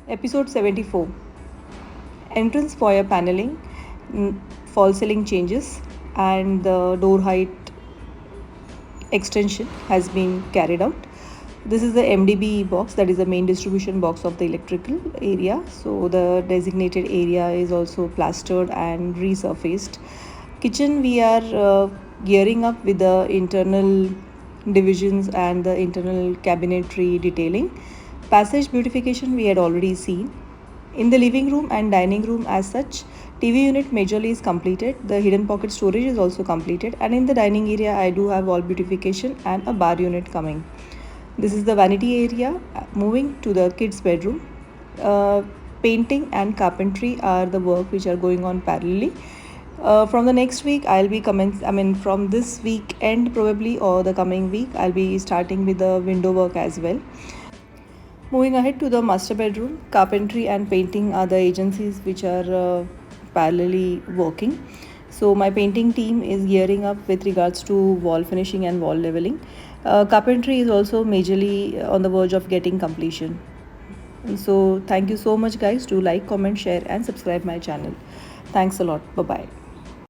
Episode 74. Entrance foyer paneling, fall ceiling changes, and the door height extension has been carried out. This is the MDB box, that is the main distribution box of the electrical area. So the designated area is also plastered and resurfaced. Kitchen, we are gearing up with the internal divisions and the internal cabinetry detailing. Passage beautification we had already seen. In the living room and dining room as such, TV unit majorly is completed. The hidden pocket storage is also completed, and in the dining area I do have wall beautification and a bar unit coming. This is the vanity area. Moving to the kids bedroom, painting and carpentry are the work which are going on parallelly. From the next week I'll be from this weekend probably, or the coming week, I'll be starting with the window work as well. Moving ahead to the master bedroom, carpentry and painting are the agencies which are parallelly working. So my painting team is gearing up with regards to wall finishing and wall leveling. Carpentry is also majorly on the verge of getting completion. So thank you so much guys. Do like, comment, share and subscribe my channel. Thanks a lot. Bye bye.